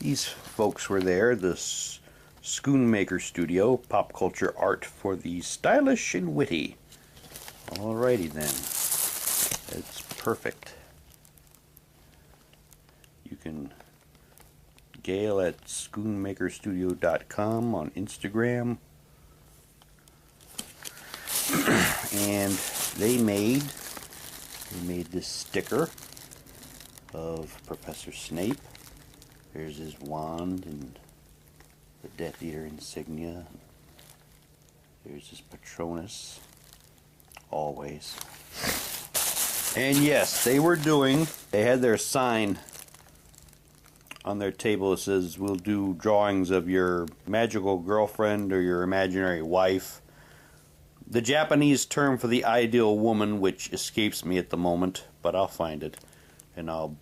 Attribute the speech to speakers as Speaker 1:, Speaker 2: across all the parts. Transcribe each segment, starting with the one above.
Speaker 1: These folks were there, the Schoonmaker Studio, pop culture art for the stylish and witty. Alrighty then. It's perfect. You can Gail at schoonmakerstudio.com on Instagram. And they made this sticker of Professor Snape. There's his wand and the Death Eater insignia. There's his Patronus. Always. And yes, they had their sign on their table that says, we'll do drawings of your magical girlfriend or your imaginary wife. The Japanese term for the ideal woman, which escapes me at the moment, but I'll find it and I'll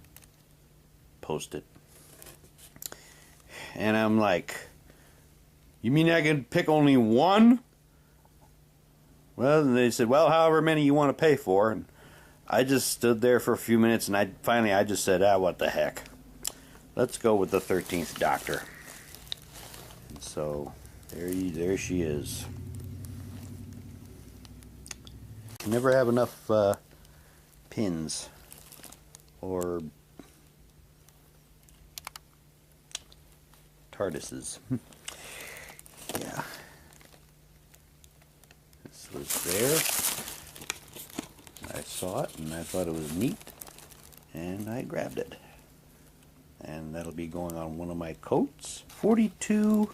Speaker 1: post it. And I'm like, you mean I can pick only one? Well, and they said, well, however many you want to pay for. And I just stood there for a few minutes, and I just said, what the heck. Let's go with the 13th Doctor. And so, there she is. Never have enough pins or TARDISes. Yeah. This was there. I saw it and I thought it was neat and I grabbed it. And that'll be going on one of my coats. 42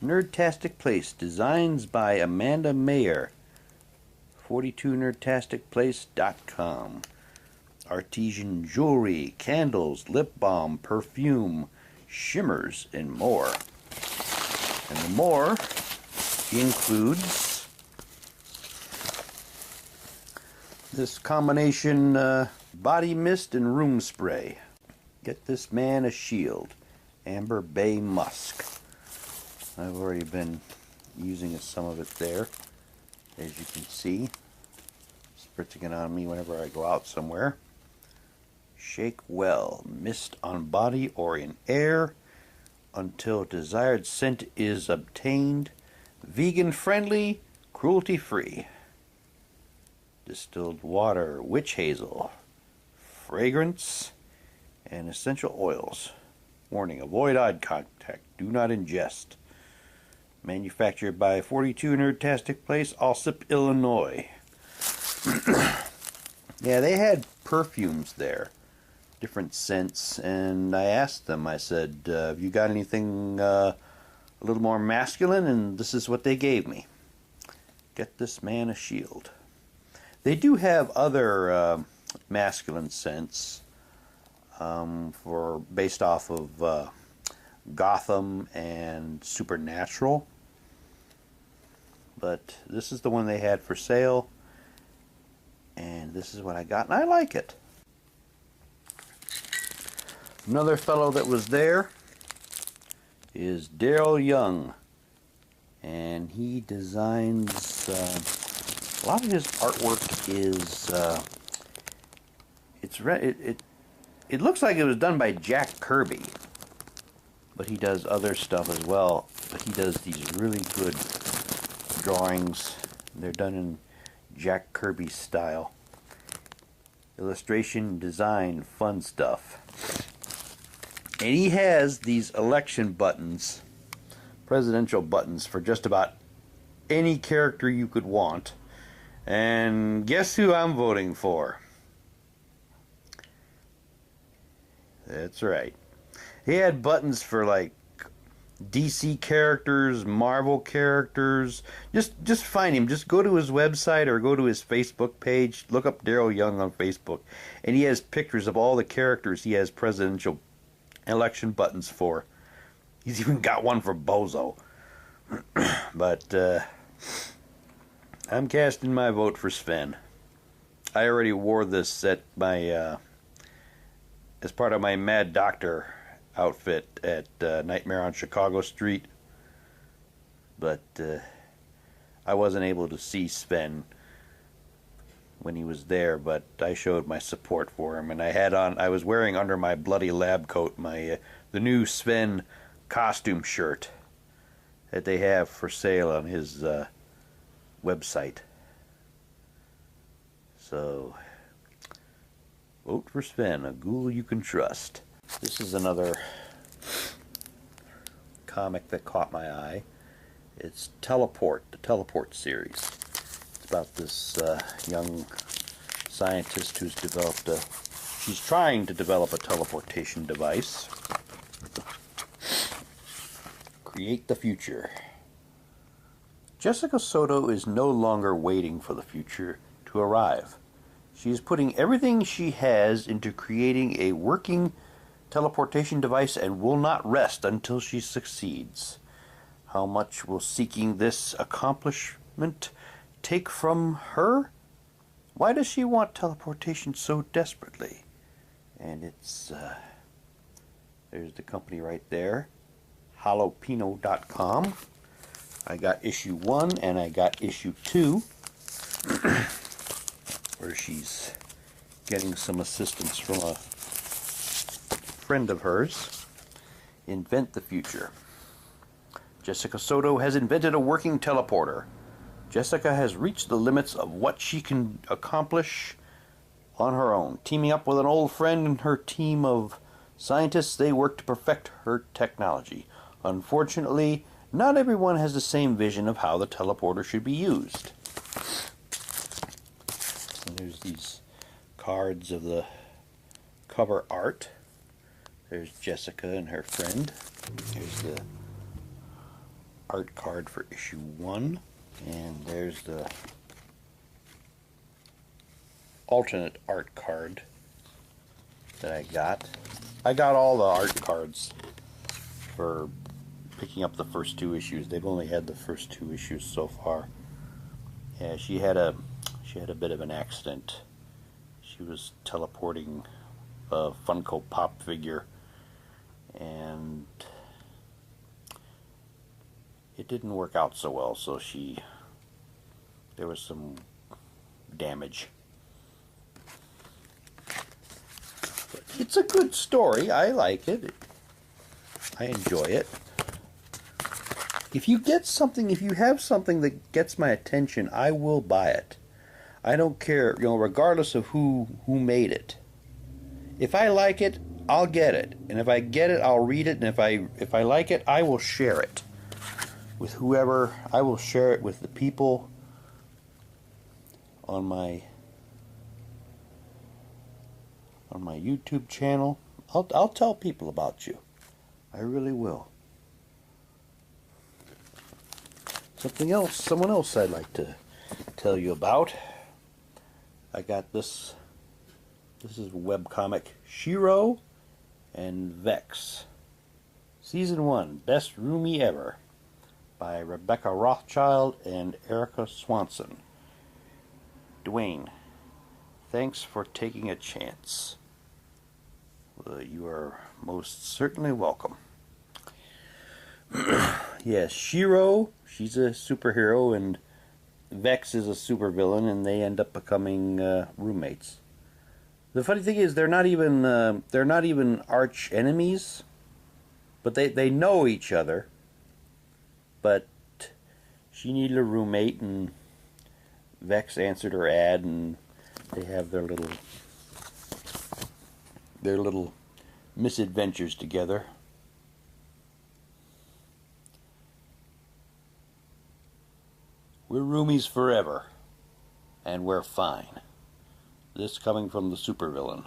Speaker 1: Nerdtastic Place. Designs by Amanda Mayer. 42nerdtasticplace.com. Artesian jewelry, candles, lip balm, perfume, shimmers, and more. And the more includes this combination body mist and room spray. Get this man a shield. Amber Bay Musk. I've already been using some of it there, as you can see. Spritzing it on me whenever I go out somewhere. Shake well. Mist on body or in air until desired scent is obtained. Vegan friendly, cruelty free. Distilled water, witch hazel, fragrance, and essential oils. Warning, avoid eye contact. Do not ingest. Manufactured by 42 Nerdtastic Place, Alsip, Illinois. Yeah, they had perfumes there. Different scents, and I asked them, I said, have you got anything a little more masculine? And this is what they gave me. Get this man a shield. They do have other masculine scents based off of Gotham and Supernatural. But this is the one they had for sale. And this is what I got, and I like it. Another fellow that was there is Daryl Young, and he designs a lot of his artwork is it looks like it was done by Jack Kirby, but he does other stuff as well. But he does these really good drawings. They're done in Jack Kirby style. Illustration, design, fun stuff. And he has these election buttons, presidential buttons, for just about any character you could want. And guess who I'm voting for? That's right. He had buttons for like DC characters, Marvel characters. Just find him. Just go to his website or go to his Facebook page. Look up Daryl Young on Facebook. And he has pictures of all the characters he has presidential election buttons for. He's even got one for Bozo. But I'm casting my vote for Sven. I already wore this at my as part of my Mad Doctor outfit at Nightmare on Chicago Street, but I wasn't able to see Sven when he was there, but I showed my support for him, and I was wearing under my bloody lab coat my the new Sven costume shirt that they have for sale on his website. So, vote for Sven, a ghoul you can trust. This is another comic that caught my eye. It's Teleport, the Teleport series. It's about this young scientist who's developed she's trying to develop a teleportation device. Create the future. Jessica Soto is no longer waiting for the future to arrive. She is putting everything she has into creating a working teleportation device and will not rest until she succeeds. How much will seeking this accomplishment take from her? Why does she want teleportation so desperately? And it's, there's the company right there, Jalapeno.com. I got issue 1 and I got issue 2, where she's getting some assistance from a friend of hers. Invent the future. Jessica Soto has invented a working teleporter. Jessica has reached the limits of what she can accomplish on her own. Teaming up with an old friend and her team of scientists, they work to perfect her technology. Unfortunately, not everyone has the same vision of how the teleporter should be used. And there's these cards of the cover art. There's Jessica and her friend. Here's the art card for issue 1. And there's the alternate art card that I got. I got all the art cards for picking up the first 2 issues. They've only had the first 2 issues so far. Yeah, she had a bit of an accident. She was teleporting a Funko Pop figure, and it didn't work out so well, so there was some damage. But it's a good story. I like it. I enjoy it. If you have something that gets my attention, I will buy it. I don't care, regardless of who made it. If I like it, I'll get it. And if I get it, I'll read it. And if I like it, I will share it with whoever. I will share it with the people on my YouTube channel. I'll tell people about you. I really will. Someone else I'd like to tell you about. I got this. This is webcomic Shiro and Vex. Season 1, Best Roomie Ever, by Rebecca Rothschild and Erica Swanson. Dwayne, thanks for taking a chance. You are most certainly welcome. Yes, Shiro, she's a superhero, and Vex is a supervillain, and they end up becoming roommates. The funny thing is, they're not even arch enemies, but they know each other. But she needed a roommate, and Vex answered her ad, and they have their little misadventures together. We're roomies forever, and we're fine. This coming from the supervillain.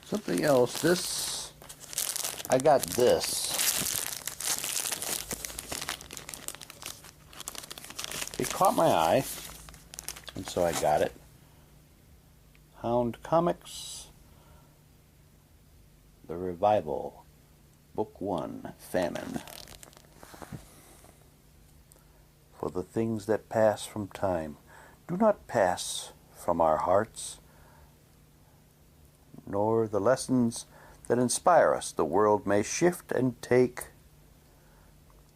Speaker 1: Something else, I got this. It caught my eye. and so I got it. Hound Comics, The Revival, Book 1, Famine. For the things that pass from time do not pass from our hearts, nor the lessons that inspire us. The world may shift and take,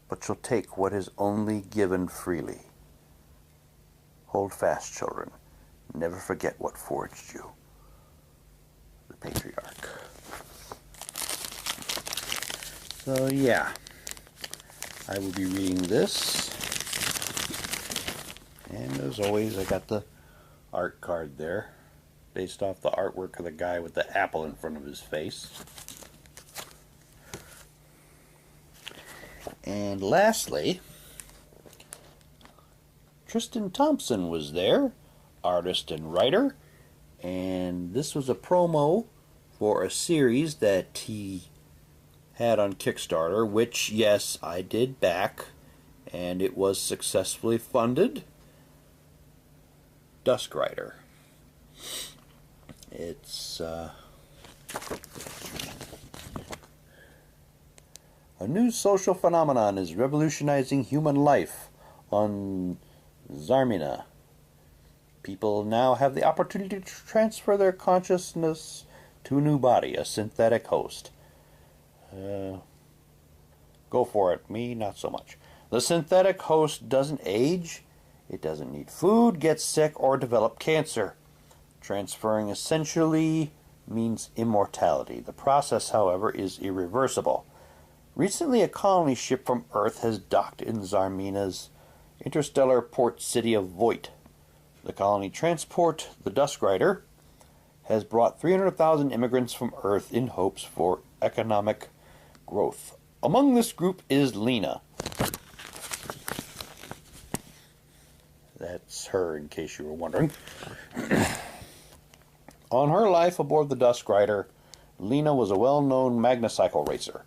Speaker 1: but shall take what is only given freely. Hold fast, children. Never forget what forged you. The Patriarch. So yeah, I will be reading this. And as always, I got the art card there, based off the artwork of the guy with the apple in front of his face. And lastly, Tristan Thompson was there, artist and writer, and this was a promo for a series that he had on Kickstarter, which, yes, I did back, and it was successfully funded. Duskrider. It's a new social phenomenon is revolutionizing human life on Zarmina. People now have the opportunity to transfer their consciousness to a new body, a synthetic host. Go for it. Me, not so much. The synthetic host doesn't age, it doesn't need food, get sick, or develop cancer. Transferring essentially means immortality. The process, however, is irreversible. Recently, a colony ship from Earth has docked in Zarmina's interstellar port city of Voight. The colony transport, the Duskrider, has brought 300,000 immigrants from Earth in hopes for economic growth. Among this group is Lena. That's her, in case you were wondering. On her life aboard the Duskrider, Lena was a well-known magnacycle racer.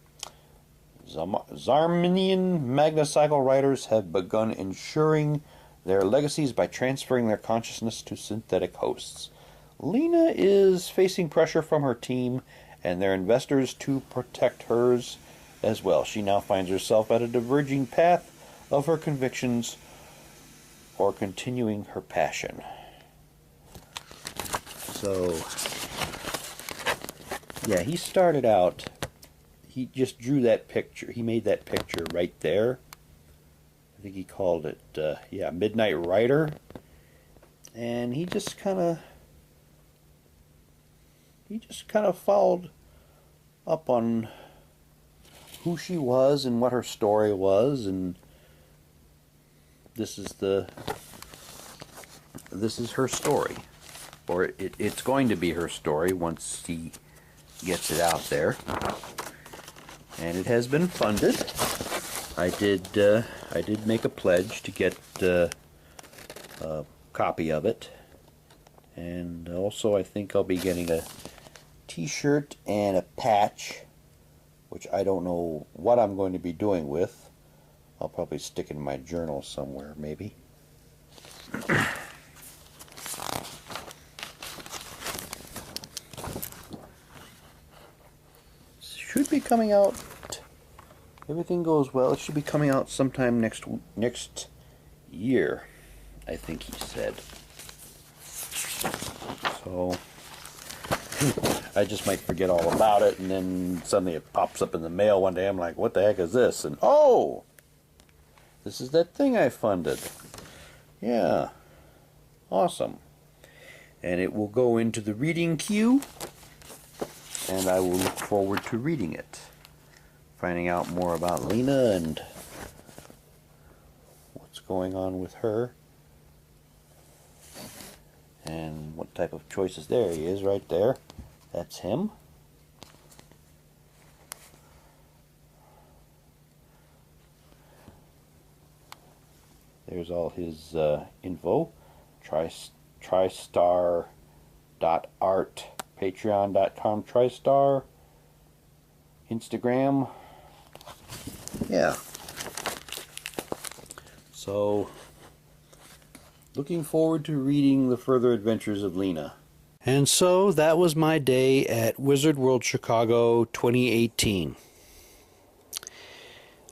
Speaker 1: Zarminian magnacycle riders have begun ensuring their legacies by transferring their consciousness to synthetic hosts. Lena is facing pressure from her team and their investors to protect hers as well. She now finds herself at a diverging path of her convictions or continuing her passion. So, yeah, he started out, he just drew that picture. He made that picture right there. I think he called it, Midnight Rider. And he just kind of followed up on who she was and what her story was, and this is her story, or it's going to be her story once he gets it out there. And it has been funded. I did make a pledge to get a copy of it, and also I think I'll be getting a t-shirt and a patch, which I don't know what I'm going to be doing with. I'll probably stick it in my journal somewhere, maybe. Should be coming out, everything goes well, it should be coming out sometime next year, I think he said. So I just might forget all about it, and then suddenly it pops up in the mail one day. I'm like, what the heck is this? And oh, this is that thing I funded. Yeah, awesome. And it will go into the reading queue, and I will look forward to reading it, finding out more about Lena and what's going on with her, and what type of choices. There he is, right there. That's him. There's all his info. TriStar.art, Patreon.com, TriStar, Instagram. Yeah. So Looking forward to reading the further adventures of Lena. And so that was my day at Wizard World Chicago 2018.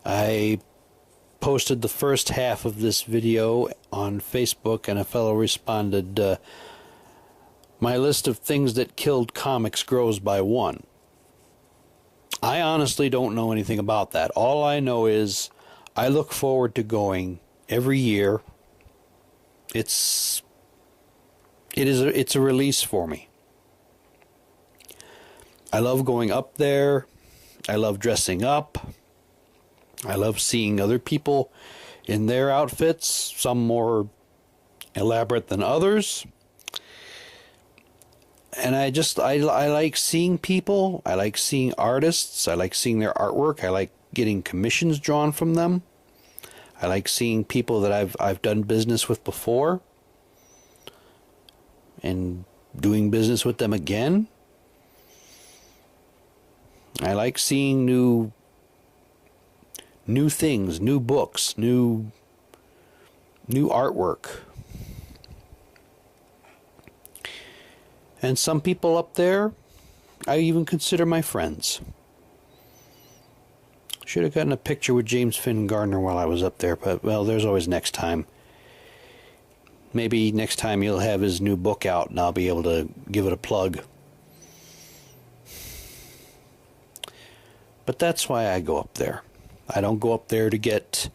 Speaker 1: I posted the first half of this video on Facebook, and a fellow responded, my list of things that killed comics grows by one. I honestly don't know anything about that. All I know is I look forward to going every year. It's a release for me. I love going up there. I love dressing up. I love seeing other people in their outfits, some more elaborate than others. And I like seeing people. I like seeing artists. I like seeing their artwork. I like getting commissions drawn from them. I like seeing people that I've done business with before and doing business with them again. I like seeing new things, new books, new artwork. And some people up there, I even consider my friends. Should have gotten a picture with James Finn Gardner while I was up there, but, well, there's always next time. Maybe next time he'll have his new book out and I'll be able to give it a plug. But that's why I go up there. I don't go up there to get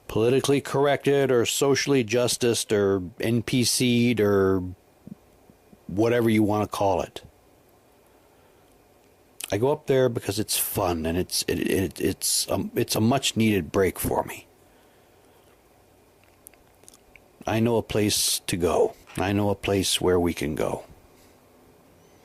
Speaker 1: politically corrected or socially justiced or NPC'd or whatever you want to call it. I go up there because it's fun and it's a much needed break for me. I know a place to go. I know a place where we can go.